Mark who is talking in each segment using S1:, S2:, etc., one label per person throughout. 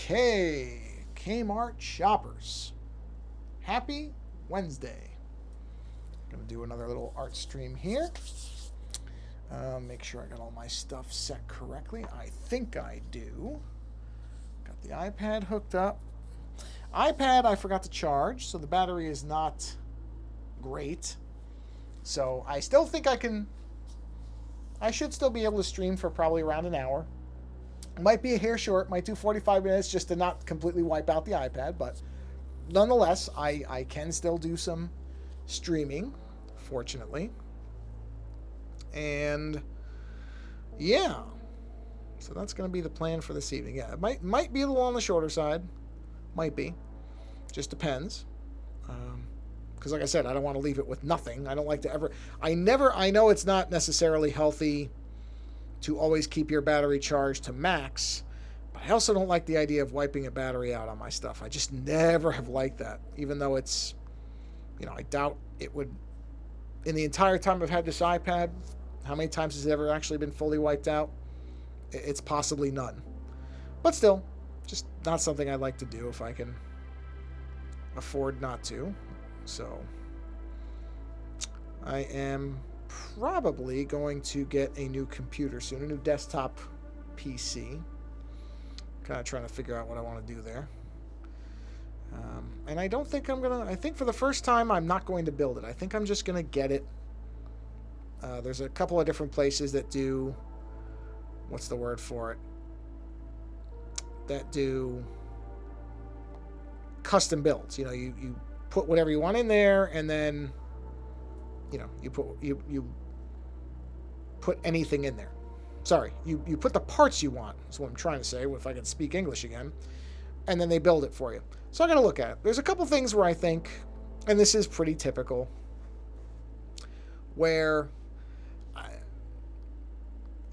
S1: Okay, Kmart shoppers. Happy Wednesday. Gonna do another little art stream here. Make sure I got all my stuff set correctly. I think I do. Got the iPad hooked up. iPad I forgot to charge, so the battery is not great. So I still think I should still be able to stream for probably around an hour. Might be a hair short, might do 45 minutes just to not completely wipe out the iPad, but nonetheless, I can still do some streaming, fortunately. And yeah, so that's going to be the plan for this evening. Yeah, it might be a little on the shorter side, might be, just depends. Because like I said, I don't want to leave it with nothing. I don't like to ever. I know it's not necessarily healthy to always keep your battery charged to max, but I also don't like the idea of wiping a battery out on my stuff. I just never have liked that, even though it's, I doubt it would. In the entire time I've had this iPad, how many times has it ever actually been fully wiped out? It's possibly none. But still, just not something I'd like to do if I can afford not to. So I am probably going to get a new computer soon, a new desktop PC. Kind of trying to figure out what I want to do there. And I don't think I think for the first time I'm not going to build it. I think I'm just going to get it. There's a couple of different places that do, what's the word for it? That do custom builds. You put whatever you want in there, and then you put anything in there. Sorry, you put the parts you want. That's what I'm trying to say, if I can speak English again. And then they build it for you. So I'm going to look at it. There's a couple things where I think, and this is pretty typical, where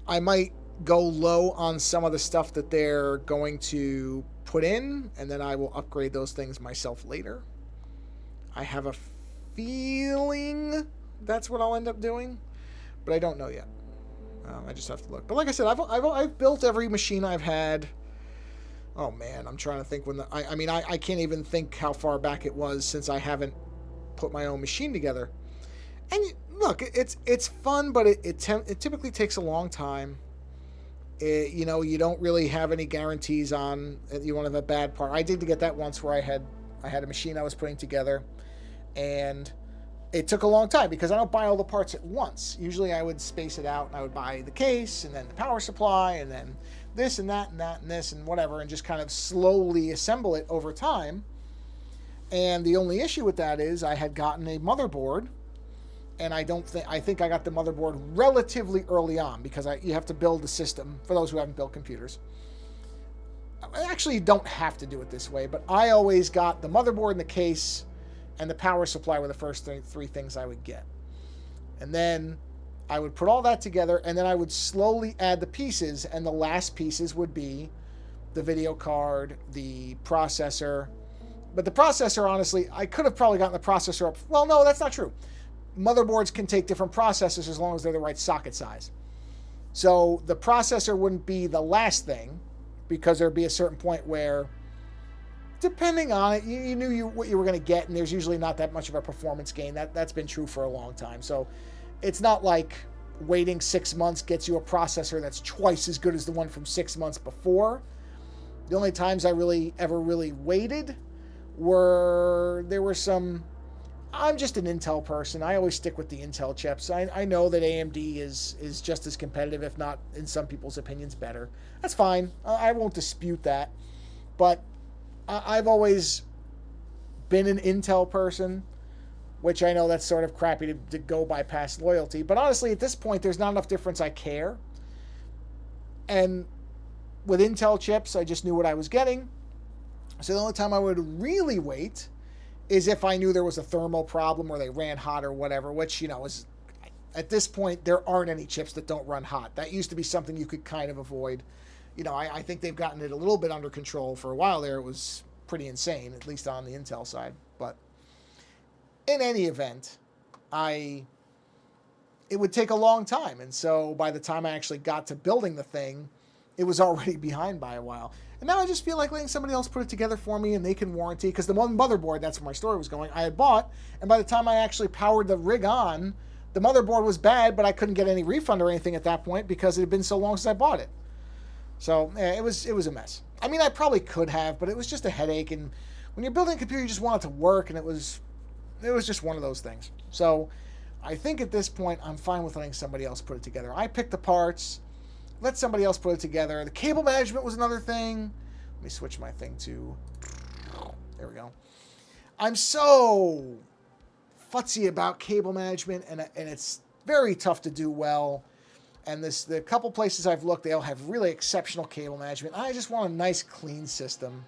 S1: I might go low on some of the stuff that they're going to put in, and then I will upgrade those things myself later. I have a feeling that's what I'll end up doing, but I don't know yet. I just have to look. But like I said, I've built every machine I've had. Oh man, I'm trying to think when I can't even think how far back it was since I haven't put my own machine together. And look, it's fun, but it typically takes a long time. You don't really have any guarantees on you won't have a bad part. I did get that once where I had a machine I was putting together, and it took a long time because I don't buy all the parts at once. Usually I would space it out, and I would buy the case and then the power supply and then this and that and that and this and whatever, and just kind of slowly assemble it over time. And the only issue with that is I had gotten a motherboard, and I think I got the motherboard relatively early on because you have to build the system for those who haven't built computers. I actually don't have to do it this way, but I always got the motherboard and the case and the power supply were the first three things I would get. And then I would put all that together, and then I would slowly add the pieces, and the last pieces would be the video card, the processor. But the processor, honestly, I could have probably gotten the processor up. Well, no, that's not true. Motherboards can take different processors as long as they're the right socket size. So the processor wouldn't be the last thing, because there'd be a certain point where, depending on it, you knew what you were going to get, and there's usually not that much of a performance gain. That's been true for a long time. So it's not like waiting 6 months gets you a processor that's twice as good as the one from 6 months before. The only times I ever really waited there were some. I'm just an Intel person. I always stick with the Intel chips. I know that AMD is just as competitive, if not, in some people's opinions, better. That's fine. I won't dispute that. But I've always been an Intel person, which I know that's sort of crappy to go by past loyalty. But honestly, at this point, there's not enough difference I care. And with Intel chips, I just knew what I was getting. So the only time I would really wait is if I knew there was a thermal problem or they ran hot or whatever, which, is at this point, there aren't any chips that don't run hot. That used to be something you could kind of avoid. I think they've gotten it a little bit under control. For a while there, it was pretty insane, at least on the Intel side. But in any event, it would take a long time. And so by the time I actually got to building the thing, it was already behind by a while. And now I just feel like letting somebody else put it together for me, and they can warranty, because the one motherboard, that's where my story was going, I had bought, and by the time I actually powered the rig on, the motherboard was bad, but I couldn't get any refund or anything at that point because it had been so long since I bought it. So it was a mess. I mean, I probably could have, but it was just a headache, and when you're building a computer, you just want it to work, and it was just one of those things. So I think at this point, I'm fine with letting somebody else put it together. I picked the parts, let somebody else put it together. The cable management was another thing. Let me switch my thing to, there we go. I'm so futzy about cable management, and it's very tough to do well. And the couple places I've looked, they all have really exceptional cable management. I just want a nice, clean system.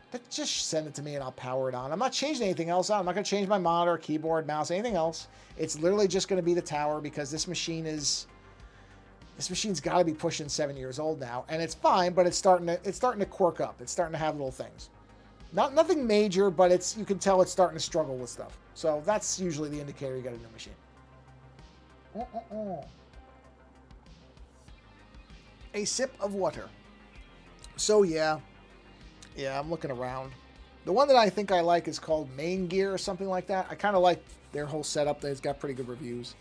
S1: But just send it to me and I'll power it on. I'm not changing anything else on. I'm not going to change my monitor, keyboard, mouse, anything else. It's literally just going to be the tower, because this machine's got to be pushing 7 years old now, and it's fine, but it's starting to quirk up. It's starting to have little things. Nothing major, but you can tell it's starting to struggle with stuff. So that's usually the indicator you got a new machine. A sip of water. So yeah, I'm looking around. The one that I think I like is called Main Gear or something like that. I kind of like their whole setup. It's got pretty good reviews.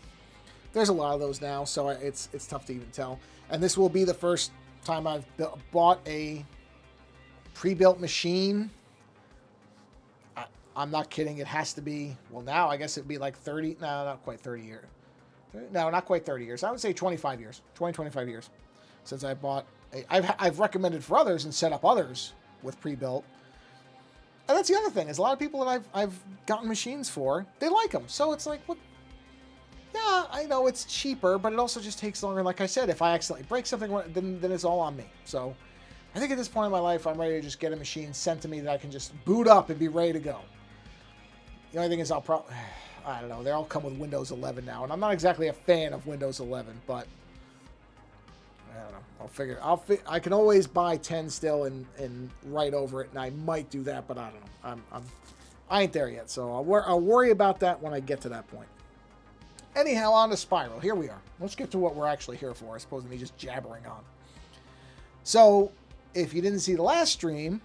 S1: There's a lot of those now, so it's tough to even tell. And this will be the first time I've bought a pre-built machine. I'm not kidding. It has to be, well, now I guess it'd be like 30, no, not quite 30 years. No, not quite 30 years. I would say 25 years, 25 years since I bought I've recommended for others and set up others with pre-built. And that's the other thing, is a lot of people that I've gotten machines for, they like them. So it's like, what? Yeah, I know it's cheaper, but it also just takes longer. Like I said, if I accidentally break something, then it's all on me. So I think at this point in my life, I'm ready to just get a machine sent to me that I can just boot up and be ready to go. The only thing is I don't know, they all come with Windows 11 now, and I'm not exactly a fan of Windows 11, but I don't know. I can always buy 10 still and write over it, and I might do that, but I don't know. I ain't there yet, so I'll worry about that when I get to that point. Anyhow, on to Spiral. Here we are. Let's get to what we're actually here for, as opposed to me just jabbering on. So, if you didn't see the last stream,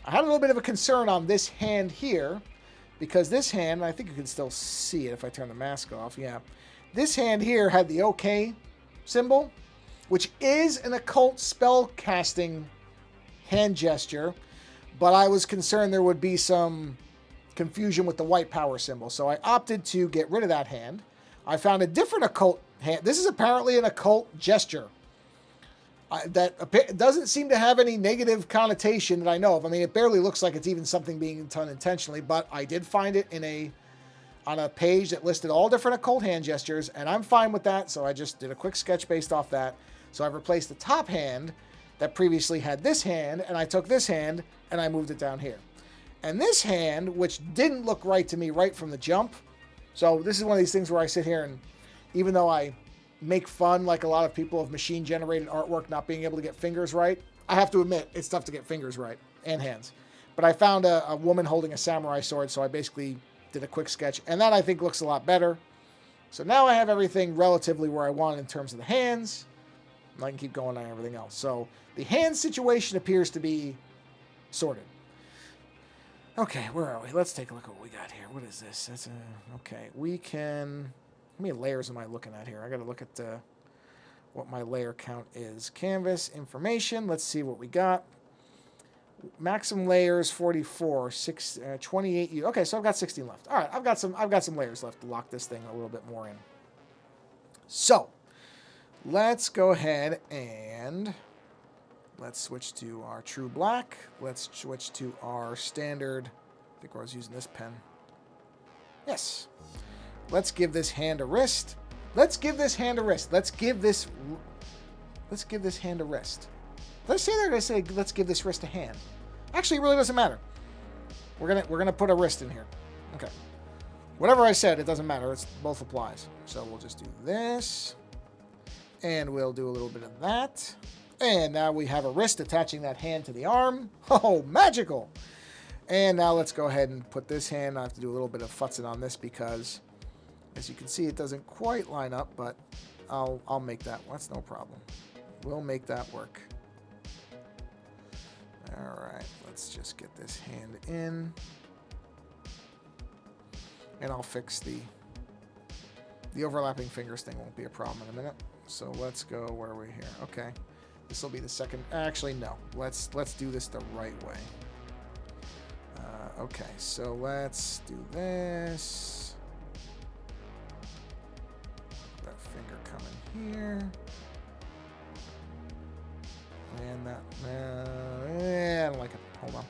S1: I had a little bit of a concern on this hand here, because this hand, I think you can still see it if I turn the mask off, yeah. This hand here had the OK symbol, which is an occult spell casting hand gesture, but I was concerned there would be some confusion with the white power symbol, so I opted to get rid of that hand. I found a different occult hand. This is apparently an occult gesture that doesn't seem to have any negative connotation that I know of. I mean, it barely looks like it's even something being done intentionally, but I did find it on a page that listed all different occult hand gestures, and I'm fine with that, so I just did a quick sketch based off that. So I've replaced the top hand that previously had this hand, and I took this hand and I moved it down here. And this hand, which didn't look right to me right from the jump, so this is one of these things where I sit here and even though I make fun, like a lot of people, of machine-generated artwork not being able to get fingers right, I have to admit, it's tough to get fingers right, and hands. But I found a woman holding a samurai sword, so I basically did a quick sketch, and that I think looks a lot better. So now I have everything relatively where I want in terms of the hands, and I can keep going on everything else. So the hand situation appears to be sorted. Okay, where are we? Let's take a look at what we got here. What is this? That's okay. We can... How many layers am I looking at here? I got to look at what my layer count is. Canvas, information. Let's see what we got. Maximum layers 44, 28. Okay, so I've got 16 left. All right, I've got some layers left to lock this thing a little bit more in. So let's go ahead and let's switch to our true black. Let's switch to our standard. I think I was using this pen. Yes. Let's give this hand a wrist. Let's give this hand a wrist. Let's give this hand a wrist. Did I say that or did I say let's give this wrist a hand? Actually, it really doesn't matter. We're gonna put a wrist in here. Okay. Whatever I said, it doesn't matter. It's both applies. So we'll just do this. And we'll do a little bit of that. And now we have a wrist attaching that hand to the arm. Oh, magical! And now let's go ahead and put this hand. I have to do a little bit of futzing on this because, as you can see, it doesn't quite line up, but I'll make that. That's no problem. We'll make that work. Alright, let's just get this hand in. And I'll fix the overlapping fingers thing won't be a problem in a minute. So let's go, where are we here? Okay. This will be the second, actually no. Let's do this the right way. Okay, so let's do this. That finger coming here. And that, I don't like it. Hold on.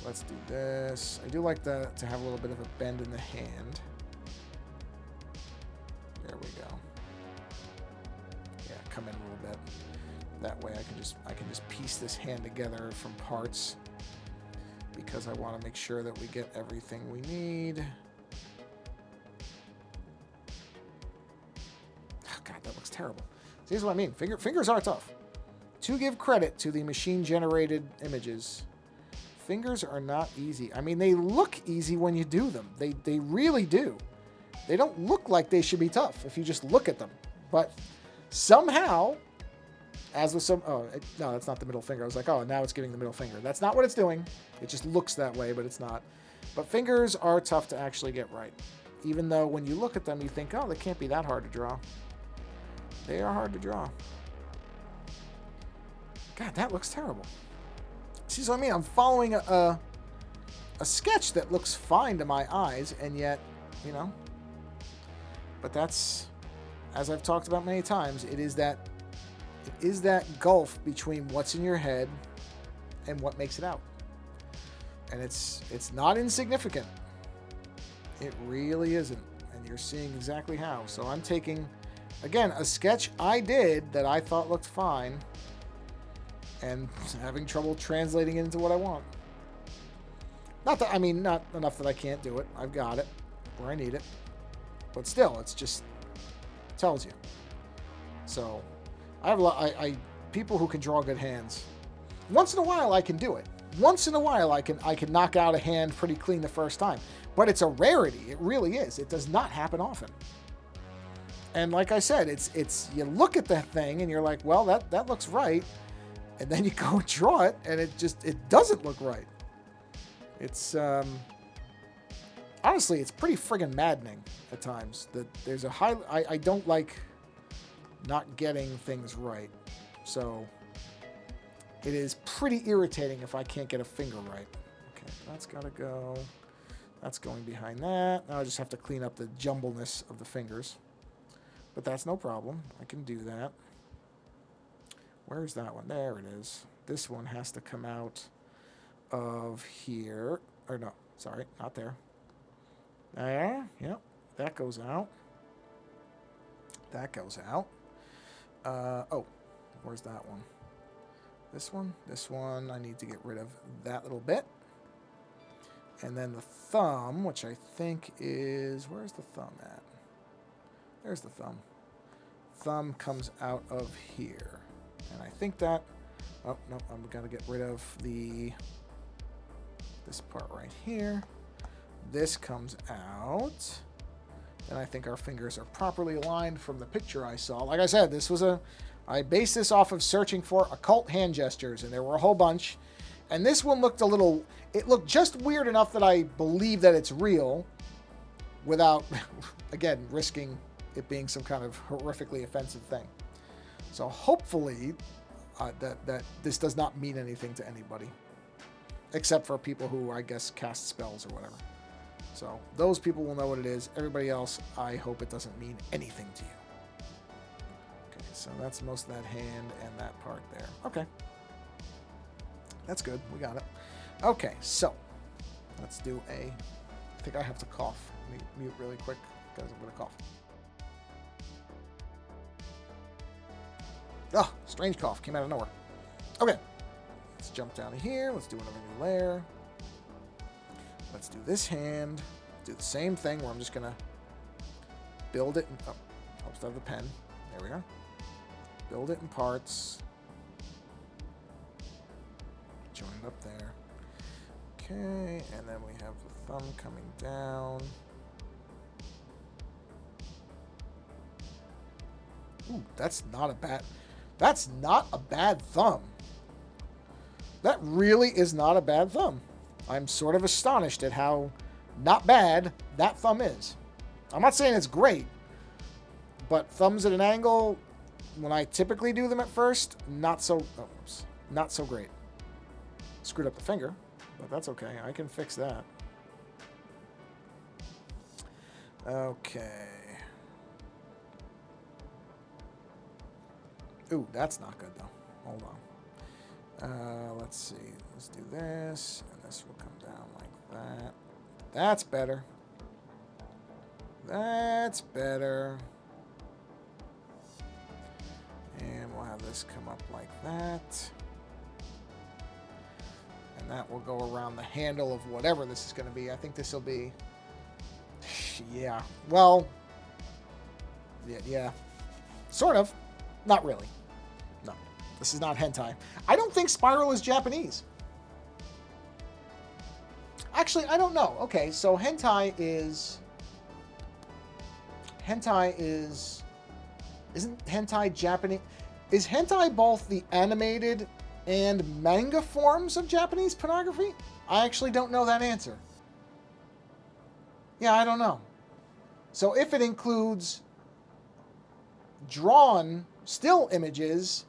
S1: Let's do this. I do like to have a little bit of a bend in the hand. There we go. Yeah, come in a little bit. That way I can just piece this hand together from parts, because I want to make sure that we get everything we need. Oh, God, that looks terrible. See, here's what I mean. Fingers are tough. To give credit to the machine-generated images, fingers are not easy. I mean, they look easy when you do them. They really do. They don't look like they should be tough if you just look at them. But somehow, as with some... Oh, no, that's not the middle finger. I was like, oh, now it's giving the middle finger. That's not what it's doing. It just looks that way, but it's not. But fingers are tough to actually get right. Even though when you look at them, you think, oh, they can't be that hard to draw. They are hard to draw. God, that looks terrible. See what I mean? I'm following a sketch that looks fine to my eyes, and yet, you know. But that's, as I've talked about many times, it is that gulf between what's in your head and what makes it out. And it's not insignificant. It really isn't. And you're seeing exactly how. So I'm taking, again, a sketch I did that I thought looked fine, and having trouble translating it into what I want. Not that, I mean, not enough that I can't do it. I've got it where I need it. But still, it's just tells you. So I have a lot, people who can draw good hands. Once in a while I can do it. Once in a while I can knock out a hand pretty clean the first time. But it's a rarity. It really is. It does not happen often. And like I said, it's you look at the thing and you're like, well, that looks right. And then you go and draw it, and it doesn't look right. It's, honestly, it's pretty friggin' maddening at times. That there's a high, I don't like not getting things right. So, it is pretty irritating if I can't get a finger right. Okay, that's gotta go. That's going behind that. Now I just have to clean up the jumbleness of the fingers. But that's no problem. I can do that. Where's that one? There it is. This one has to come out of here. Or no, sorry, not there. There, yep. That goes out. That goes out. Oh, where's that one? This one? This one, I need to get rid of that little bit. And then the thumb, which I think is... Where's the thumb at? There's the thumb. Thumb comes out of here. And I think that... Oh, no, I'm going to get rid of this part right here. This comes out. And I think our fingers are properly aligned from the picture I saw. Like I said, I based this off of searching for occult hand gestures, and there were a whole bunch. And this one looked it looked just weird enough that I believe that it's real without, again, risking it being some kind of horrifically offensive thing. So hopefully that this does not mean anything to anybody, except for people who, I guess, cast spells or whatever. So those people will know what it is. Everybody else, I hope it doesn't mean anything to you. Okay, so that's most of that hand and that part there. Okay. That's good. We got it. Okay, so let's do I think I have to cough. Let me mute really quick because I'm going to cough. Oh, strange cough. Came out of nowhere. Okay. Let's jump down to here. Let's do another new layer. Let's do this hand. Do the same thing where I'm just going to build it. Oh, helps to have the pen. There we are. Build it in parts. Join it up there. Okay, and then we have the thumb coming down. Ooh, that's not a bad thumb. That really is not a bad thumb. I'm sort of astonished at how not bad that thumb is. I'm not saying it's great, but thumbs at an angle, when I typically do them at first, not so great. Screwed up the finger, but that's okay. I can fix that. Okay. Ooh, that's not good though. Hold on. Let's see. Let's do this, and this will come down like that. That's better. That's better. And we'll have this come up like that. And that will go around the handle of whatever this is going to be. I think this will be... Yeah. Well... Yeah. Sort of. Not really. No. This is not hentai. I don't think Spiral is Japanese. Actually, I don't know. Okay, so hentai is... Isn't hentai Japanese? Is hentai both the animated and manga forms of Japanese pornography? I actually don't know that answer. Yeah, I don't know. So if it includes drawn still images,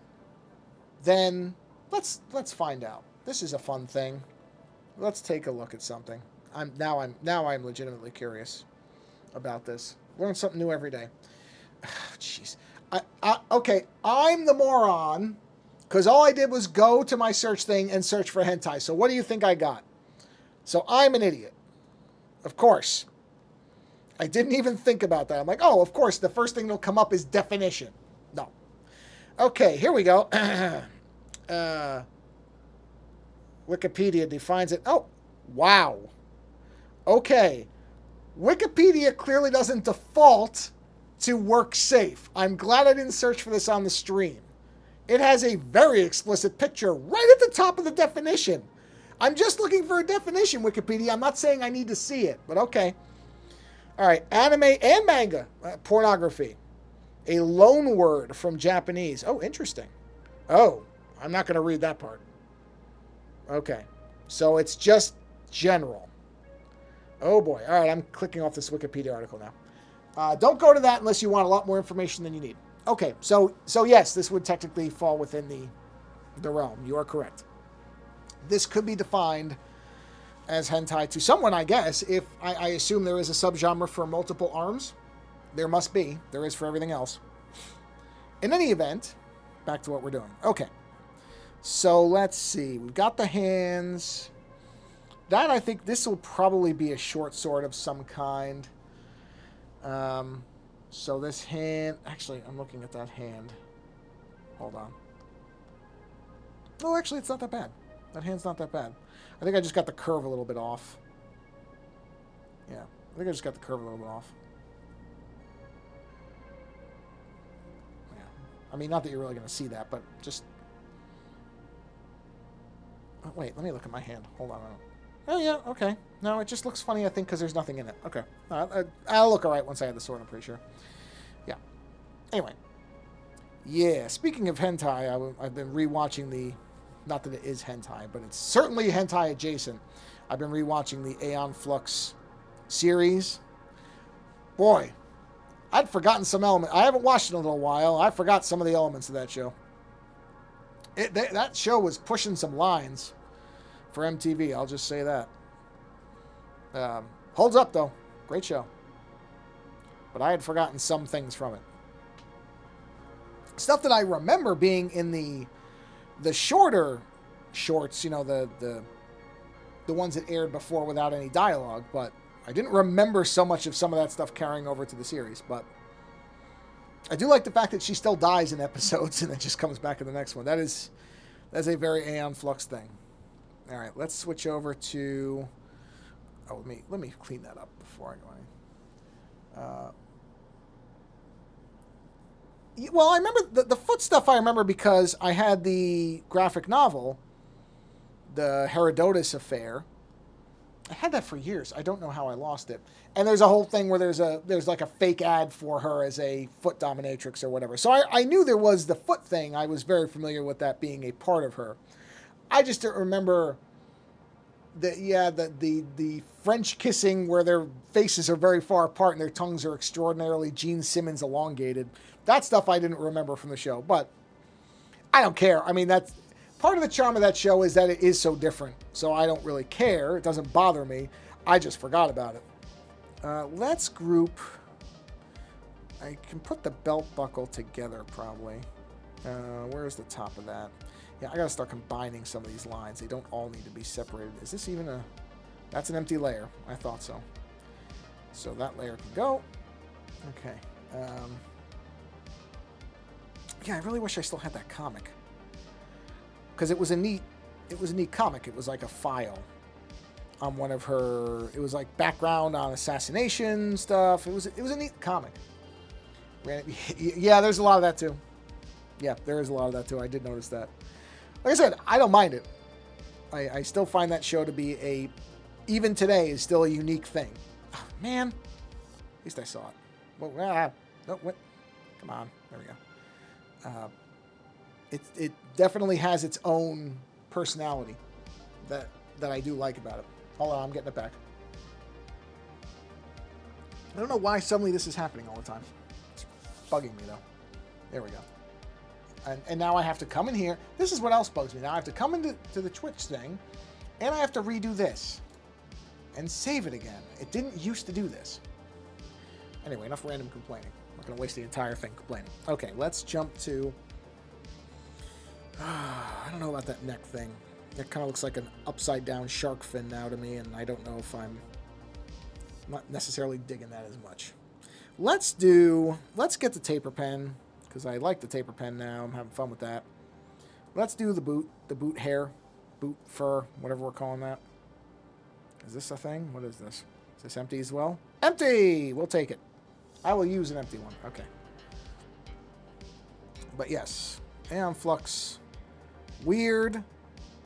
S1: then let's find out. This is a fun thing. Let's take a look at something. I'm legitimately curious about this. Learn something new every day. Jeez. Okay, I'm the moron because all I did was go to my search thing and search for hentai. So what do you think I got? So I'm an idiot. Of course. I didn't even think about that. I'm like, oh, of course, the first thing that'll come up is definition. No. Okay, here we go. Wikipedia defines it. Oh, wow. Okay. Wikipedia clearly doesn't default to work safe. I'm glad I didn't search for this on the stream. It has a very explicit picture right at the top of the definition. I'm just looking for a definition, Wikipedia. I'm not saying I need to see it, but okay. All right, anime and manga pornography. A loan word from Japanese. Oh, interesting. Oh, I'm not going to read that part. Okay, so it's just general. Oh boy. All right, I'm clicking off this Wikipedia article now. Don't go to that unless you want a lot more information than you need. Okay, so yes, this would technically fall within the realm. You are correct. This could be defined as hentai to someone, I guess, if I assume there is a subgenre for multiple arms. There must be. There is for everything else. In any event, back to what we're doing. Okay. So let's see. We've got the hands. That, I think, this will probably be a short sword of some kind. So this hand... Actually, I'm looking at that hand. Hold on. Oh, actually, it's not that bad. That hand's not that bad. I think I just got the curve a little bit off. Yeah, I think I just got the curve a little bit off. Yeah. I mean, not that you're really going to see that, but just... Oh, wait, let me look at my hand. Hold on. Oh, yeah, okay. No, it just looks funny, I think, because there's nothing in it. Okay. I'll look all right once I have the sword, I'm pretty sure. Yeah. Anyway. Yeah, speaking of hentai, I've been rewatching the... Not that it is hentai, but it's certainly hentai adjacent. I've been rewatching the Aeon Flux series. Boy, I'd forgotten some element. I haven't watched it in a little while. I forgot some of the elements of that show. That show was pushing some lines for MTV. I'll just say that. Holds up, though. Great show. But I had forgotten some things from it. Stuff that I remember being in the shorter shorts, you know, the ones that aired before without any dialogue, but I didn't remember so much of some of that stuff carrying over to the series. But I do like the fact that she still dies in episodes and then just comes back in the next one. That's a very Aeon Flux thing. All right, let's switch over to... Oh, let me clean that up before I go in. Well, I remember the foot stuff. I remember because I had the graphic novel, the Herodotus Affair. I had that for years. I don't know how I lost it. And there's a whole thing where there's like a fake ad for her as a foot dominatrix or whatever. So I knew there was the foot thing. I was very familiar with that being a part of her. I just don't remember the French kissing where their faces are very far apart and their tongues are extraordinarily Gene Simmons elongated. That stuff I didn't remember from the show, but I don't care. I mean, that's part of the charm of that show is that it is so different. So I don't really care. It doesn't bother me. I just forgot about it. Let's group. I can put the belt buckle together probably. Where's the top of that? Yeah, I gotta start combining some of these lines. They don't all need to be separated. Is this even a... That's an empty layer. I thought so. So that layer can go. Okay. Yeah, I really wish I still had that comic. Because it was a neat comic. It was like a file on one of her... It was like background on assassination stuff. It was a neat comic. Yeah, there's a lot of that too. Yeah, there is a lot of that too. I did notice that. Like I said, I don't mind it. I still find that show to be even today, is still a unique thing. Oh, man, at least I saw it. Well, no, what? Come on, there we go. It definitely has its own personality that I do like about it. Hold on, I'm getting it back. I don't know why suddenly this is happening all the time. It's bugging me though. There we go. And now I have to come in here. This is what else bugs me. Now I have to come into the Twitch thing, and I have to redo this and save it again. It didn't used to do this. Anyway, enough random complaining. I'm not going to waste the entire thing complaining. Okay, let's jump to... I don't know about that neck thing. It kind of looks like an upside-down shark fin now to me, and I don't know if I'm not necessarily digging that as much. Let's get the taper pen, because I like the taper pen now. I'm having fun with that. Let's do the boot hair, boot fur, whatever we're calling that. Is this a thing? What is this? Is this empty as well? Empty! We'll take it. I will use an empty one. Okay. But yes, Aeon Flux. Weird,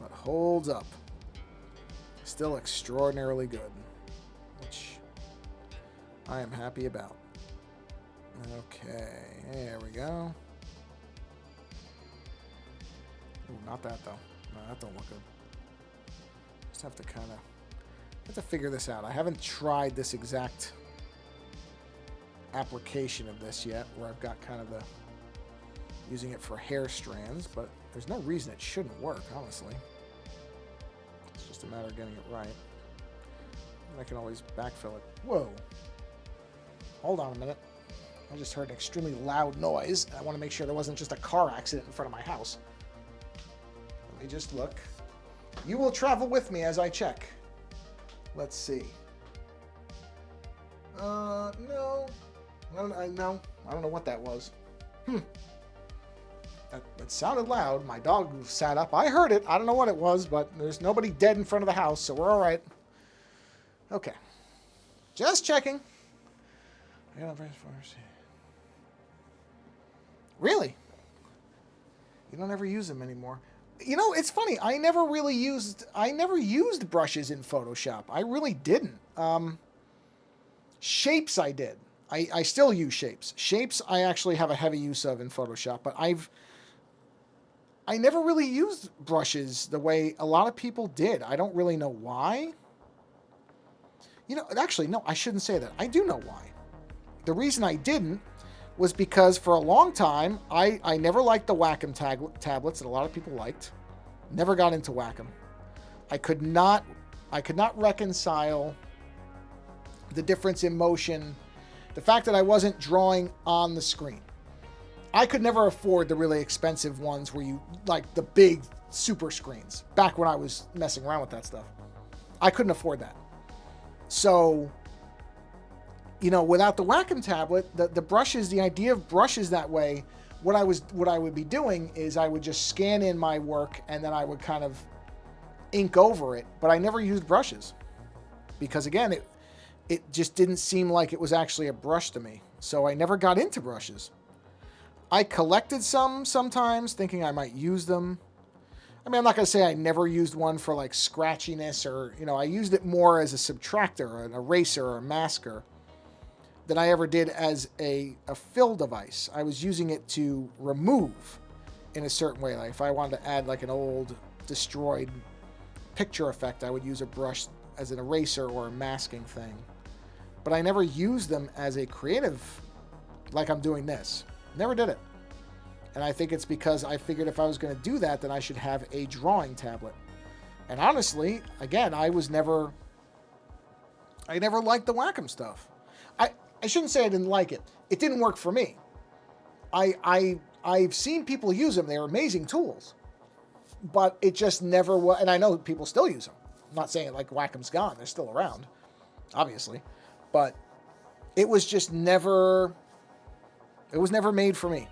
S1: but holds up. Still extraordinarily good, which I am happy about. Okay, there we go. Ooh, not that though. No, that don't look good. Just have to figure this out. I haven't tried this exact application of this yet, where I've got kind of using it for hair strands, but there's no reason it shouldn't work, honestly. It's just a matter of getting it right. And I can always backfill it. Whoa. Hold on a minute. I just heard an extremely loud noise. I want to make sure there wasn't just a car accident in front of my house. Let me just look. You will travel with me as I check. Let's see. No. No. I don't know what that was. It sounded loud. My dog sat up. I heard it. I don't know what it was, but there's nobody dead in front of the house, so we're all right. Okay. Just checking. Really? You don't ever use them anymore. You know, it's funny. I never used brushes in Photoshop. I really didn't. Shapes I did. I still use shapes. Shapes I actually have a heavy use of in Photoshop, but I never really used brushes the way a lot of people did. I don't really know why. You know, actually, no, I shouldn't say that. I do know why. The reason I didn't was because for a long time, I never liked the Wacom tablets that a lot of people liked. Never got into Wacom. I could not reconcile the difference in motion, the fact that I wasn't drawing on the screen. I could never afford the really expensive ones where you, like the big super screens, back when I was messing around with that stuff. I couldn't afford that. So, you know, without the Wacom tablet, the brushes, the idea of brushes that way, what I would be doing is I would just scan in my work and then I would kind of ink over it, but I never used brushes because again, it just didn't seem like it was actually a brush to me. So I never got into brushes. I collected some sometimes thinking I might use them. I mean, I'm not going to say I never used one for like scratchiness or, you know, I used it more as a subtractor, an eraser, or a masker than I ever did as a fill device. I was using it to remove in a certain way. Like if I wanted to add like an old destroyed picture effect, I would use a brush as an eraser or a masking thing. But I never used them as a creative, like I'm doing this. Never did it. And I think it's because I figured if I was going to do that, then I should have a drawing tablet. And honestly, again, I never liked the Wacom stuff. I shouldn't say I didn't like it. It didn't work for me. I've seen people use them. They're amazing tools. But it just never was, and I know people still use them. I'm not saying like Wacom's gone. They're still around, obviously. But it was just never, it was never made for me.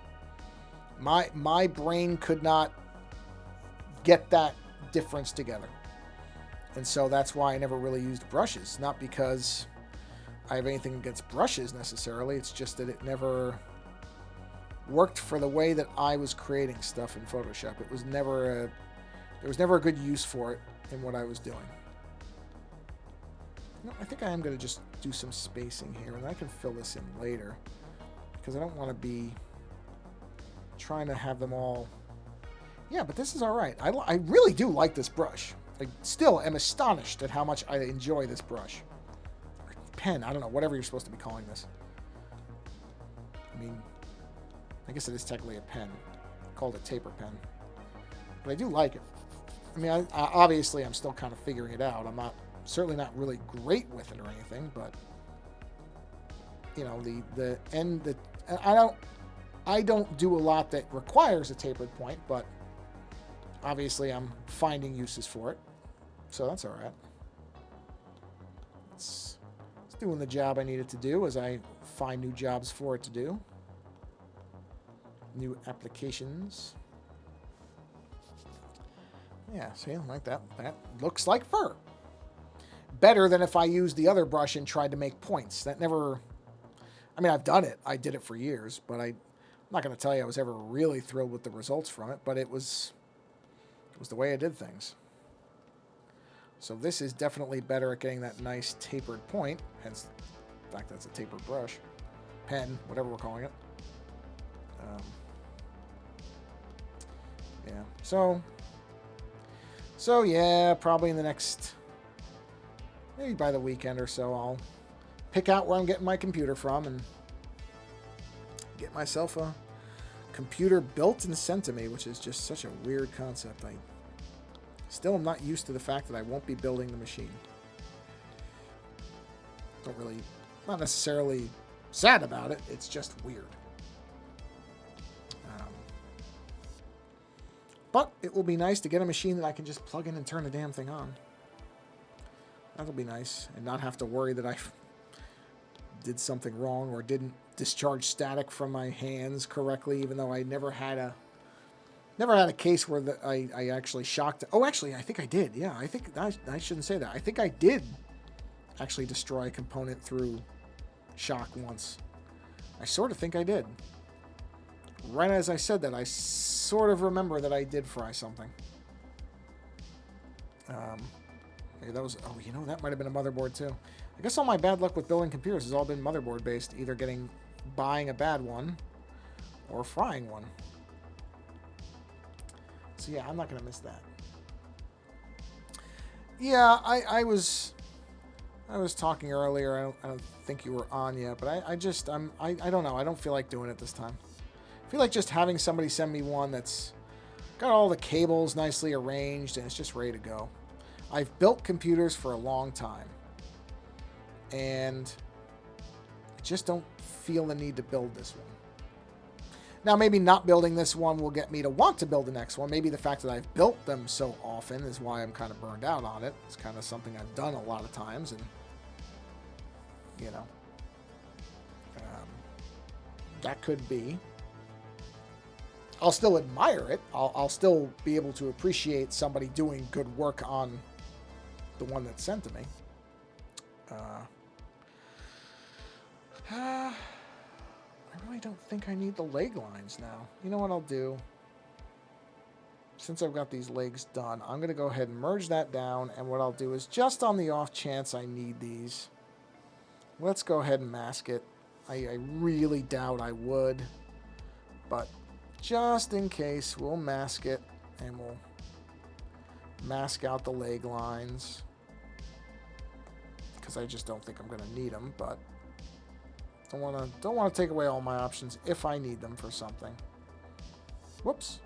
S1: My brain could not get that difference together. And so that's why I never really used brushes. Not because I have anything against brushes necessarily. It's just that it never worked for the way that I was creating stuff in Photoshop. There was never a good use for it in what I was doing. No, I think I am going to just do some spacing here, and I can fill this in later because I don't want to be trying to have them all. Yeah, but this is all right. I really do like this brush. I still am astonished at how much I enjoy this brush. Pen, I don't know, whatever you're supposed to be calling this. I mean, I guess it is technically a pen. I called it taper pen. But I do like it. I mean, I obviously I'm still kind of figuring it out. I'm certainly not really great with it or anything, but you know, I don't do a lot that requires a tapered point, but obviously I'm finding uses for it. So that's all right. It's doing the job I need it to do as I find new jobs for it to do. New applications. Yeah, see, like that. That looks like fur. Better than if I used the other brush and tried to make points. That never... I mean, I've done it. I did it for years, but I'm not going to tell you I was ever really thrilled with the results from it, but it was the way I did things. So this is definitely better at getting that nice tapered point. Hence, the fact that's a tapered brush. Pen, whatever we're calling it. Yeah. So yeah, probably in the next, maybe by the weekend or so, I'll pick out where I'm getting my computer from and get myself a computer built and sent to me, which is just such a weird concept. I still am not used to the fact that I won't be building the machine. Not necessarily sad about it, it's just weird. But it will be nice to get a machine that I can just plug in and turn the damn thing on. That'll be nice, and not have to worry that I did something wrong or didn't discharge static from my hands correctly, even though I never had a case where I actually shocked. Oh, actually, I think I did. Yeah, I think I shouldn't say that. I think I did actually destroy a component through shock once. I sort of think I did. Right as I said that, I sort of remember that I did fry something. Maybe that was... Oh, you know, that might have been a motherboard, too. I guess all my bad luck with building computers has all been motherboard-based. Either buying a bad one or frying one. So, yeah, I'm not going to miss that. Yeah, I was talking earlier. I don't think you were on yet, but I don't know. I don't feel like doing it this time. I feel like just having somebody send me one that's got all the cables nicely arranged and it's just ready to go. I've built computers for a long time, and I just don't feel the need to build this one. Now, maybe not building this one will get me to want to build the next one. Maybe the fact that I've built them so often is why I'm kind of burned out on it. It's kind of something I've done a lot of times, and, you know, that could be. I'll still admire it. I'll still be able to appreciate somebody doing good work on the one that's sent to me. I really don't think I need the leg lines now. You know what I'll do? Since I've got these legs done, I'm going to go ahead and merge that down, and what I'll do is, just on the off chance I need these, let's go ahead and mask it. I really doubt I would, but just in case, we'll mask it, and we'll mask out the leg lines. Because I just don't think I'm going to need them, but don't want to take away all my options if I need them for something. Whoops.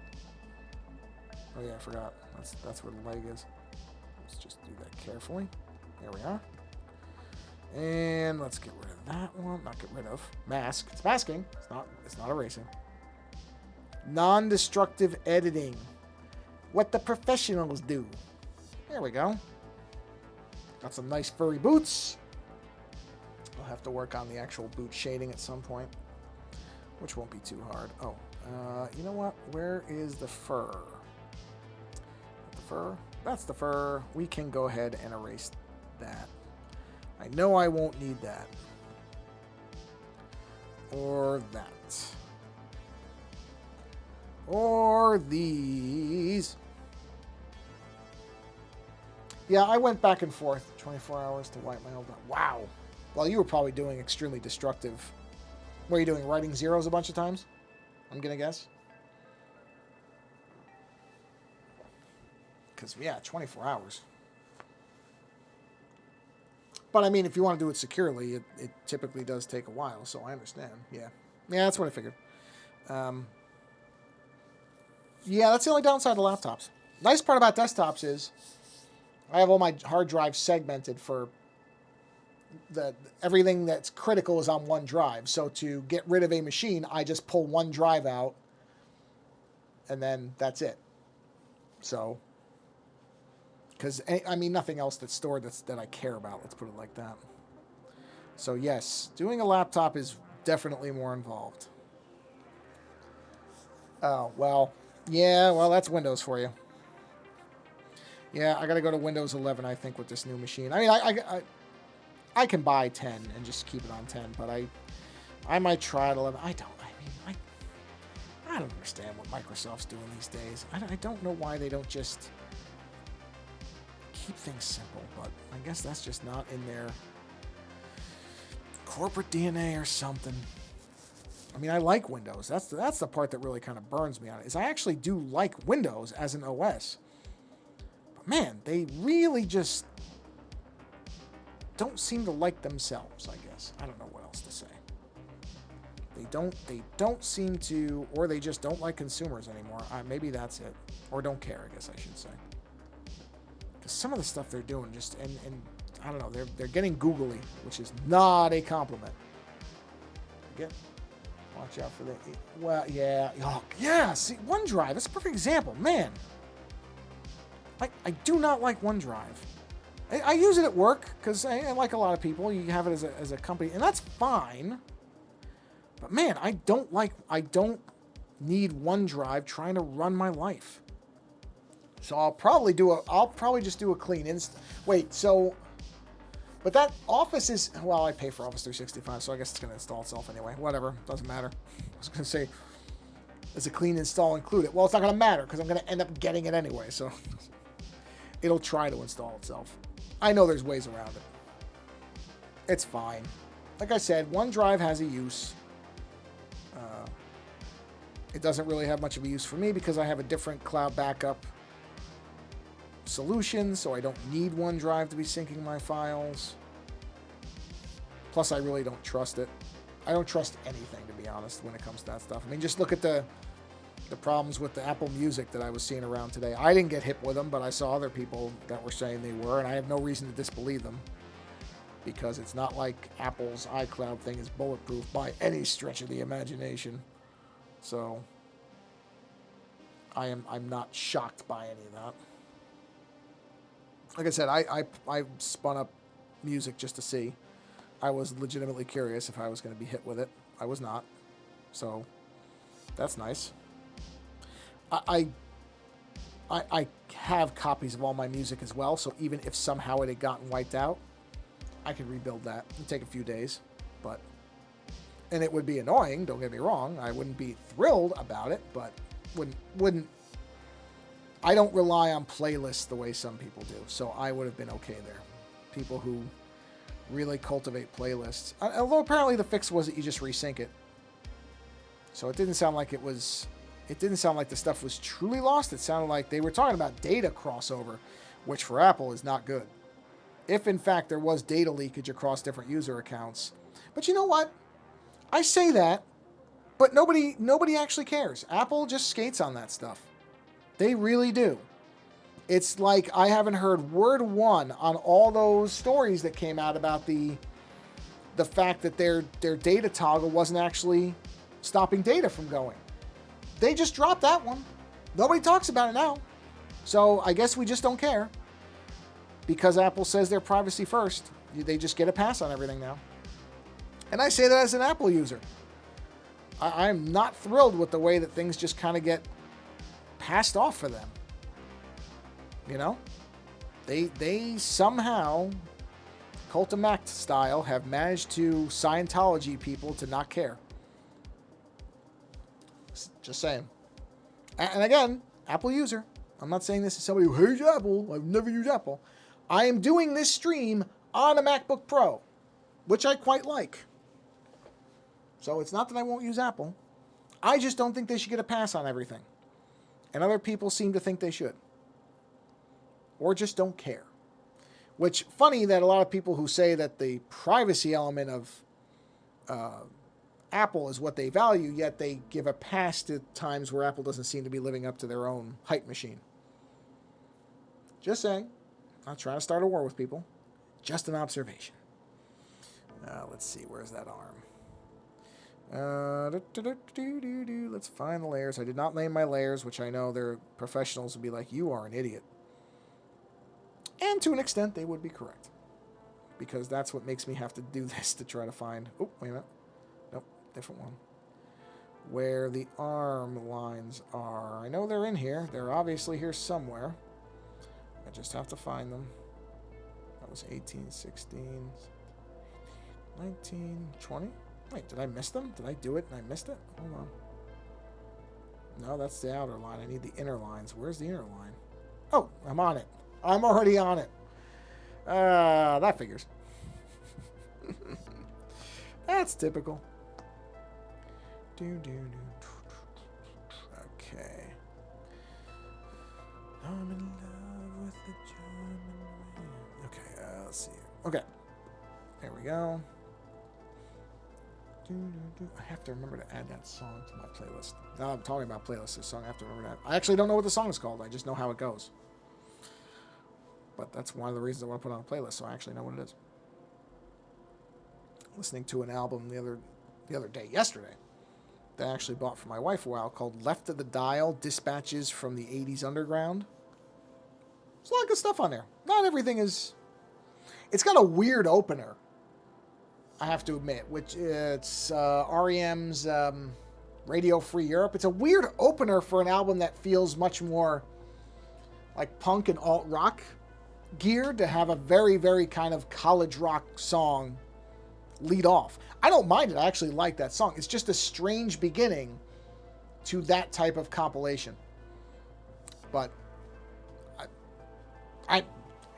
S1: Oh yeah, I forgot. That's where the leg is. Let's just do that carefully. There we are. And let's get rid of that one. Not get rid of. Mask. It's masking. It's not erasing. Non-destructive editing. What the professionals do. There we go. Got some nice furry boots. I'll have to work on the actual boot shading at some point, which won't be too hard. Oh, you know what? Where is the fur? The fur? That's the fur. We can go ahead and erase that. I know I won't need that. Or that. Or these. Yeah, I went back and forth 24 hours to wipe my old. Wow. Well, you were probably doing extremely destructive. What are you doing? Writing zeros a bunch of times? I'm going to guess. Because, yeah, 24 hours. But, I mean, if you want to do it securely, it typically does take a while, so I understand. Yeah. Yeah, that's what I figured. Yeah, that's the only downside of laptops. Nice part about desktops is I have all my hard drives segmented for everything that's critical is on one drive. So to get rid of a machine, I just pull one drive out, and then that's it. So, because, I mean, nothing else that's stored that I care about. Let's put it like that. So, yes, doing a laptop is definitely more involved. Oh, well, yeah, well, that's Windows for you. Yeah, I got to go to Windows 11, I think, with this new machine. I mean, I can buy 10 and just keep it on 10, but I might try it 11. I don't understand what Microsoft's doing these days. I don't know why they don't just keep things simple, but I guess that's just not in their corporate DNA or something. I mean, I like Windows. That's the part that really kind of burns me on it, is I actually do like Windows as an OS. But man, they really just don't seem to like themselves, I guess. I don't know what else to say. They don't seem to, or they just don't like consumers anymore. Maybe that's it. Or don't care, I guess I should say. Because some of the stuff they're doing just, and I don't know, they're getting googly, which is not a compliment. Watch out for that. Well, yeah. Oh, yeah, see, OneDrive, that's a perfect example. Man, I do not like OneDrive. I use it at work because like a lot of people, you have it as a company, and that's fine. But man, I don't need OneDrive trying to run my life. So I'll probably just do a clean install. Wait, so, but that Office is, well, I pay for Office 365, so I guess it's going to install itself anyway. Whatever, doesn't matter. I was going to say, is a clean install included? Well, it's not going to matter because I'm going to end up getting it anyway, so it'll try to install itself. I know there's ways around it. It's fine. Like I said, OneDrive has a use. It doesn't really have much of a use for me because I have a different cloud backup solution, so I don't need OneDrive to be syncing my files. Plus, I really don't trust it. I don't trust anything, to be honest, when it comes to that stuff. I mean, just look at the problems with the Apple Music that I was seeing around today. I didn't get hit with them, but I saw other people that were saying they were, and I have no reason to disbelieve them because it's not like Apple's iCloud thing is bulletproof by any stretch of the imagination. So I'm not shocked by any of that. Like I said, I spun up music just to see. I was legitimately curious if I was going to be hit with it. I was not. So that's nice. I have copies of all my music as well, so even if somehow it had gotten wiped out, I could rebuild that. It would take a few days, but, and it would be annoying, don't get me wrong. I wouldn't be thrilled about it, but wouldn't I don't rely on playlists the way some people do, so I would have been okay there. People who really cultivate playlists. Although apparently the fix was that you just resync it. So it didn't sound like it was it didn't sound like the stuff was truly lost. It sounded like they were talking about data crossover, which for Apple is not good. If in fact there was data leakage across different user accounts. But you know what? I say that, but nobody actually cares. Apple just skates on that stuff. They really do. It's like I haven't heard word one on all those stories that came out about the fact that their data toggle wasn't actually stopping data from going. They just dropped that one. Nobody talks about it now. So I guess we just don't care. Because Apple says they're privacy first. They just get a pass on everything now. And I say that as an Apple user. I'm not thrilled with the way that things just kind of get passed off for them. You know? They somehow, Cult of Mac style, have managed to Scientology people to not care. Just saying. And again, Apple user. I'm not saying this as somebody who hates Apple. I've never used Apple. I am doing this stream on a MacBook Pro, which I quite like. So it's not that I won't use Apple. I just don't think they should get a pass on everything. And other people seem to think they should. Or just don't care. Which, funny that a lot of people who say that the privacy element of Apple is what they value, yet they give a pass to times where Apple doesn't seem to be living up to their own hype machine. Just saying. Not trying to start a war with people. Just an observation. Let's see. Where's that arm? Let's find the layers. I did not name my layers, which I know their professionals would be like, you are an idiot. And to an extent, they would be correct. Because that's what makes me have to do this to try to find... Oh, wait a minute. Nope, different one. Where the arm lines are. I know they're in here. They're obviously here somewhere. I just have to find them. That was 18, 16, 19, 20. Wait, did I miss them? Did I do it and I missed it? Hold on. No, that's the outer line. I need the inner lines. Where's the inner line? Oh, I'm on it. I'm already on it. That figures. That's typical. Okay. I'm in love with the German man. Okay, let's see. Okay. There we go. I have to remember to add that song to my playlist. Now I'm talking about playlists, this song, I have to remember that. I actually don't know what the song is called. I just know how it goes. But that's one of the reasons I want to put it on a playlist, so I actually know what it is. Listening to an album the other day, yesterday, that I actually bought for my wife a while, called Left of the Dial, Dispatches from the 80s Underground. There's a lot of good stuff on there. Not everything is... It's got a weird opener, I have to admit, which it's REM's Radio Free Europe. It's a weird opener for an album that feels much more like punk and alt-rock geared, to have a very, very kind of college rock song lead off. I don't mind it. I actually like that song. It's just a strange beginning to that type of compilation. But I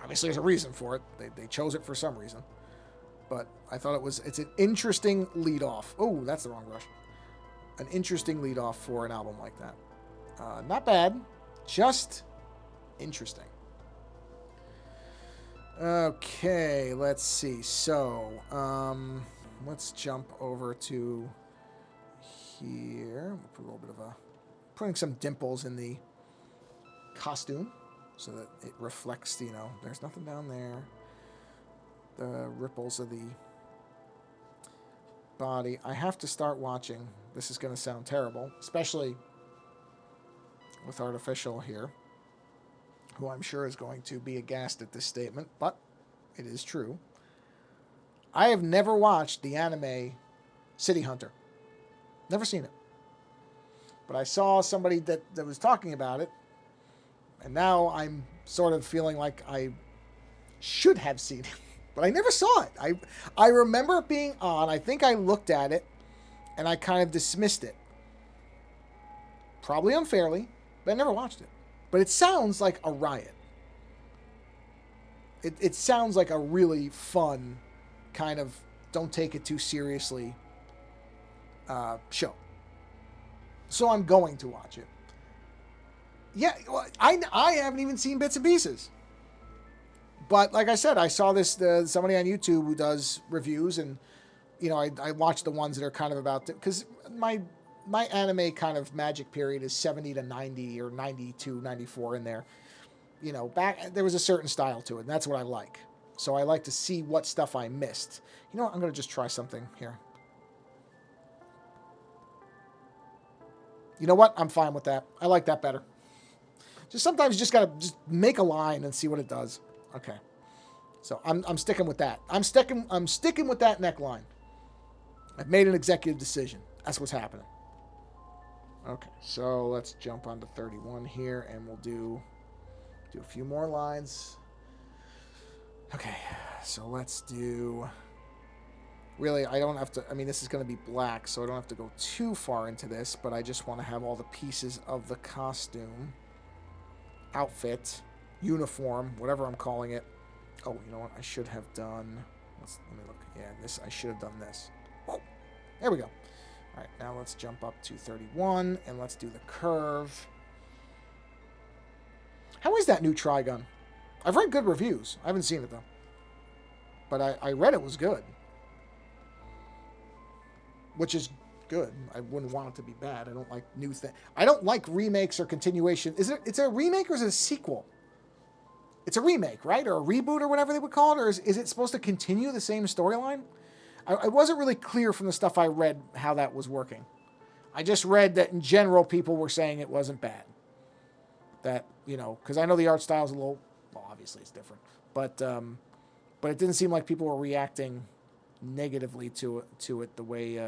S1: obviously there's a reason for it. They chose it for some reason. But I thought it's an interesting lead off. Oh, that's the wrong brush. An interesting lead off for an album like that. Not bad, just interesting. Okay, let's see. So, let's jump over to here. We'll put a little bit of putting some dimples in the costume so that it reflects, there's nothing down there. The ripples of the body. I have to start watching. This is going to sound terrible, especially with Artificial here, who I'm sure is going to be aghast at this statement, but it is true. I have never watched the anime City Hunter. Never seen it. But I saw somebody that was talking about it, and now I'm sort of feeling like I should have seen it. But I never saw it. I remember it being on. I think I looked at it, and I kind of dismissed it. Probably unfairly, but I never watched it. But it sounds like a riot. It sounds like a really fun kind of don't take it too seriously show. So I'm going to watch it. Yeah, well, I haven't even seen bits and pieces. But like I said, I saw this somebody on YouTube who does reviews, and I watch the ones that are kind of about because my anime kind of magic period is 70 to 90 or 92, 94 in there. Back there was a certain style to it, and that's what I like. So I like to see what stuff I missed. You know what? I'm going to just try something here. You know what? I'm fine with that. I like that better. Just sometimes you just got to just make a line and see what it does. Okay. So I'm sticking with that. I'm sticking with that neckline. I've made an executive decision. That's what's happening. Okay. So let's jump on to 31 here, and we'll do a few more lines. Okay. So let's do. Really, I don't have to. I mean, this is going to be black, so I don't have to go too far into this. But I just want to have all the pieces of the costume, outfit, uniform, whatever I'm calling it. Oh, you know what? I should have done. Let me look. Yeah, I should have done this. Whoa. There we go. All right, now let's jump up to 31 and let's do the curve. How is that new Trigun? I've read good reviews. I haven't seen it though, but I read it was good, which is good. I wouldn't want it to be bad. I don't like new things. I don't like remakes or continuation. It's a remake or is it a sequel? It's a remake, right? Or a reboot or whatever they would call it? Or is it supposed to continue the same storyline? I wasn't really clear from the stuff I read how that was working. I just read that in general people were saying it wasn't bad. That, because I know the art style is a little, well, obviously it's different. But it didn't seem like people were reacting negatively to it the way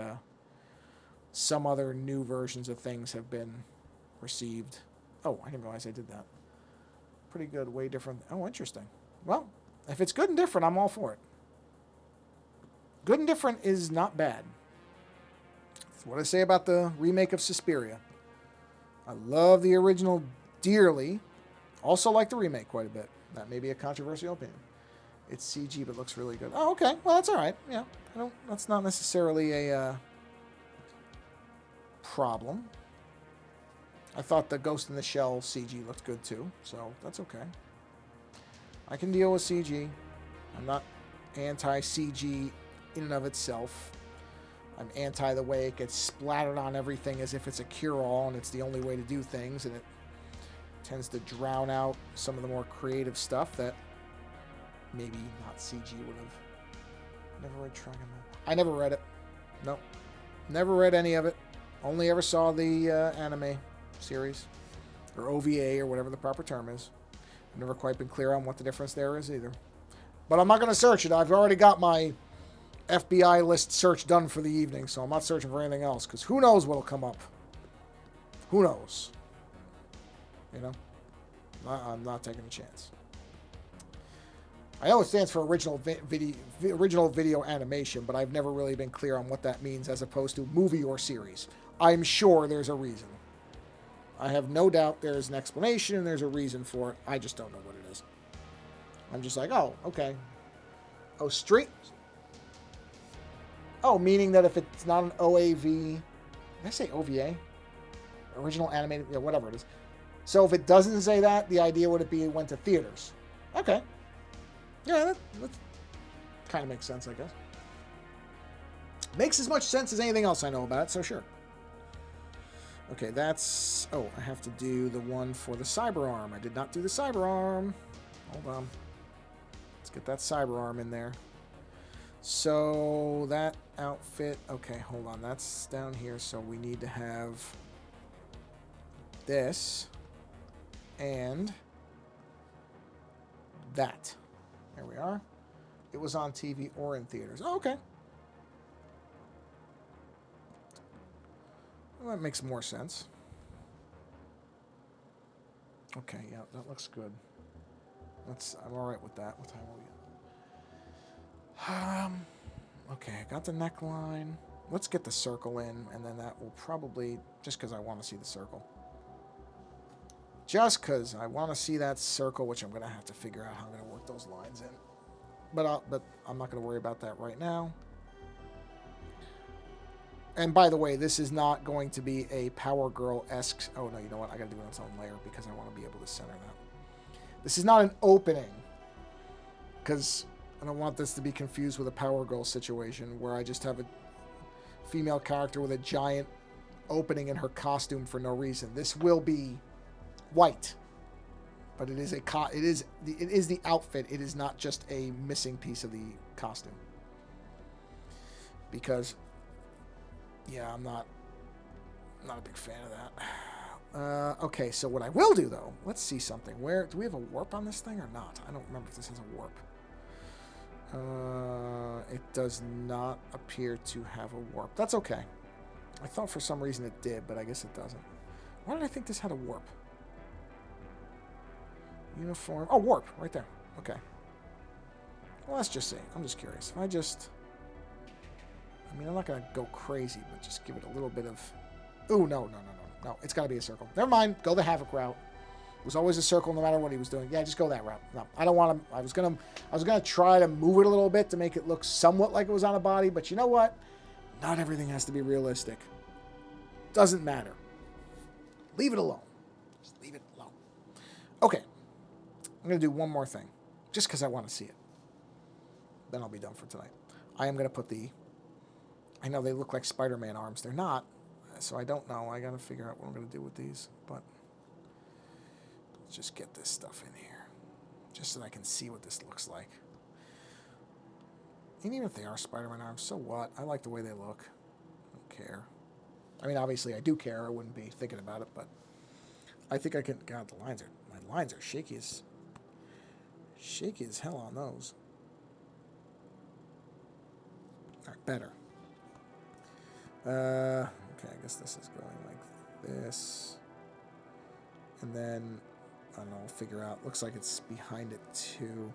S1: some other new versions of things have been received. Oh, I didn't realize I did that. Pretty good, way different. Oh, interesting. Well, if it's good and different, I'm all for it. Good and different is not bad. That's what I say about the remake of Suspiria. I love the original dearly. Also like the remake quite a bit. That may be a controversial opinion. It's CG, but looks really good. Oh, okay. Well, that's all right. Yeah, that's not necessarily a problem. I thought the Ghost in the Shell CG looked good too, so that's okay. I can deal with CG. I'm not anti-CG in and of itself. I'm anti the way it gets splattered on everything as if it's a cure-all and it's the only way to do things, and it tends to drown out some of the more creative stuff that maybe not CG would have. Never read Dragon Ball. I never read it. Nope. Never read any of it. Only ever saw the anime series, or OVA, or whatever the proper term is. I've never quite been clear on what the difference there is either. But I'm not going to search it. I've already got my FBI list search done for the evening, so I'm not searching for anything else, because who knows what'll come up. Who knows? I'm not taking a chance. I know it stands for original video animation, but I've never really been clear on what that means as opposed to movie or series. I'm sure there's a reason. I have no doubt there's an explanation and there's a reason for it. I just don't know what it is. I'm just like, oh, okay. Oh, straight. Oh, meaning that if it's not an OAV, did I say OVA? Original animated, yeah, whatever it is. So if it doesn't say that, the idea would be it went to theaters. Okay. Yeah, that kind of makes sense, I guess. Makes as much sense as anything else I know about it, so sure. Okay, that's... Oh, I have to do the one for the cyber arm. I did not do the cyber arm. Hold on. Let's get that cyber arm in there. So, that outfit... Okay, hold on. That's down here, so we need to have this and that. There we are. It was on TV or in theaters. Oh, okay. Well, that makes more sense. Okay, yeah, that looks good. I'm all right with that. What time are we at? Okay, I got the neckline. Let's get the circle in, and then that will probably, just because I want to see the circle. Just because I want to see that circle, which I'm going to have to figure out how I'm going to work those lines in. But I'm not going to worry about that right now. And by the way, this is not going to be a Power Girl-esque... Oh, no, you know what? I got to do it on its own layer because I want to be able to center that. This is not an opening because I don't want this to be confused with a Power Girl situation where I just have a female character with a giant opening in her costume for no reason. This will be white, but it is the outfit. It is not just a missing piece of the costume. Because, yeah, I'm not a big fan of that. Okay, so what I will do though, let's see something. Where do we have a warp on this thing or not? I don't remember if this has a warp. It does not appear to have a warp. That's okay. I thought for some reason it did, but I guess it doesn't. Why did I think this had a warp? Uniform. Oh, warp. Right there. Okay. Well, let's just see. I'm just curious. If I just... I mean, I'm not going to go crazy, but just give it a little bit of... Ooh, no. No, it's got to be a circle. Never mind. Go the Havoc route. It was always a circle no matter what he was doing. Yeah, just go that route. No, I don't want to... I was gonna try to move it a little bit to make it look somewhat like it was on a body, but you know what? Not everything has to be realistic. Doesn't matter. Leave it alone. Just leave it alone. Okay. I'm going to do one more thing. Just because I want to see it. Then I'll be done for tonight. I am going to put the... I know they look like Spider-Man arms. They're not. So I don't know. I got to figure out what I'm going to do with these. But let's just get this stuff in here. Just so that I can see what this looks like. And even if they are Spider-Man arms, so what? I like the way they look. I don't care. I mean, obviously I do care. I wouldn't be thinking about it, but I think I can... God, my lines are shaky as hell on those. All right, better. Okay, I guess this is going like this. And then, I don't know, I'll figure out. Looks like it's behind it too.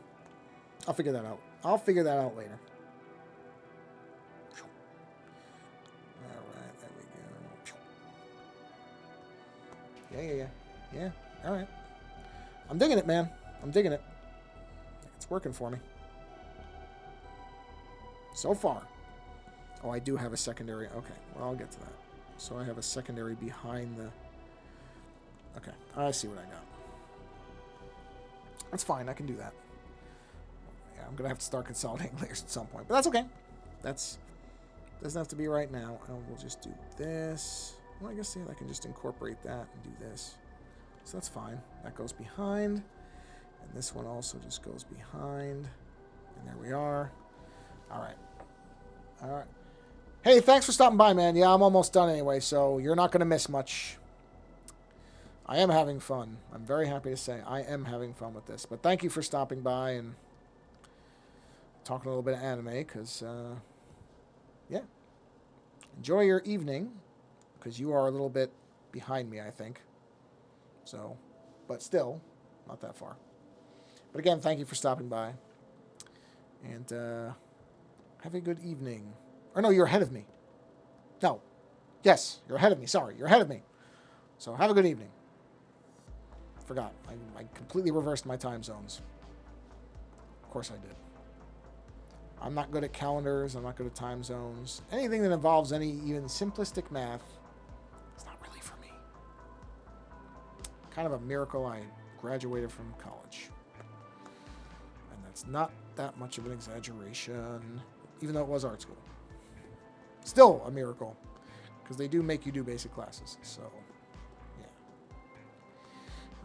S1: I'll figure that out. I'll figure that out later. Alright, there we go. Yeah. Alright. I'm digging it, man. I'm digging it. It's working for me. So far. Oh, I do have a secondary. Okay, well, I'll get to that. So I have a secondary behind the... Okay, I see what I got. That's fine, I can do that. Yeah, I'm going to have to start consolidating layers at some point. But that's okay. Doesn't have to be right now. We'll just do this. Well, I guess I can just incorporate that and do this. So that's fine. That goes behind. And this one also just goes behind. And there we are. All right. Hey, thanks for stopping by, man. Yeah, I'm almost done anyway, so you're not going to miss much. I am having fun. I'm very happy to say I am having fun with this. But thank you for stopping by and talking a little bit of anime, because, yeah. Enjoy your evening, because you are a little bit behind me, I think. So, but still, not that far. But again, thank you for stopping by. And have a good evening. Or no, you're ahead of me. No. Yes, you're ahead of me. Sorry, you're ahead of me. So have a good evening. Forgot. I completely reversed my time zones. Of course I did. I'm not good at calendars. I'm not good at time zones. Anything that involves any even simplistic math is not really for me. Kind of a miracle I graduated from college. And that's not that much of an exaggeration, even though it was art school. Still a miracle, because they do make you do basic classes. So,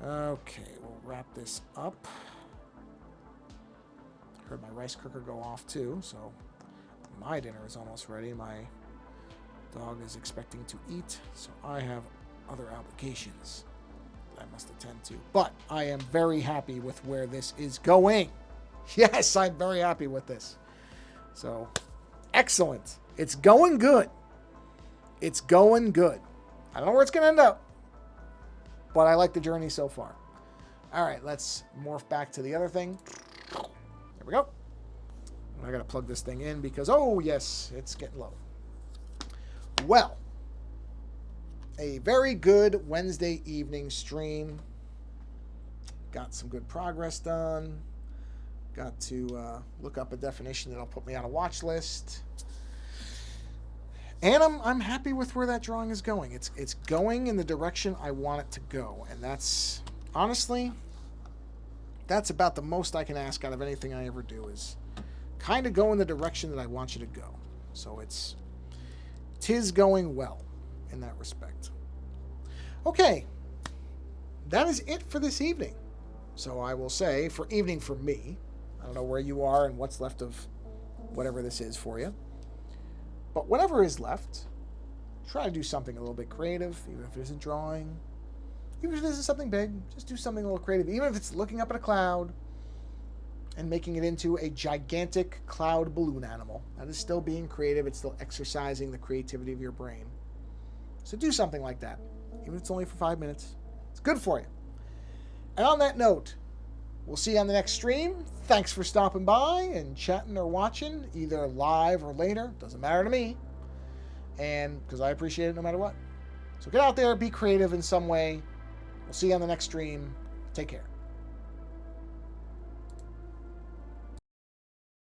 S1: yeah. Okay, we'll wrap this up. Heard my rice cooker go off too, so my dinner is almost ready. My dog is expecting to eat, so I have other obligations that I must attend to. But I am very happy with where this is going. Yes, I'm very happy with this. So, excellent. It's going good. It's going good. I don't know where it's going to end up, but I like the journey so far. All right, let's morph back to the other thing. There we go. I got to plug this thing in because, oh, yes, it's getting low. Well, a very good Wednesday evening stream. Got some good progress done. Got to look up a definition that'll put me on a watch list. And I'm happy with where that drawing is going. It's going in the direction I want it to go, and that's honestly that's about the most I can ask out of anything I ever do is kind of go in the direction that I want you to go. So tis going well in that respect. Okay, that is it for this evening. So I will say, for evening for me, I don't know where you are and what's left of whatever this is for you. But whatever is left, try to do something a little bit creative, even if it isn't drawing. Even if it isn't something big, just do something a little creative. Even if it's looking up at a cloud and making it into a gigantic cloud balloon animal. That is still being creative. It's still exercising the creativity of your brain. So do something like that. Even if it's only for 5 minutes. It's good for you. And on that note, we'll see you on the next stream. Thanks for stopping by and chatting or watching, either live or later. Doesn't matter to me. And because I appreciate it no matter what. So get out there, be creative in some way. We'll see you on the next stream. Take care.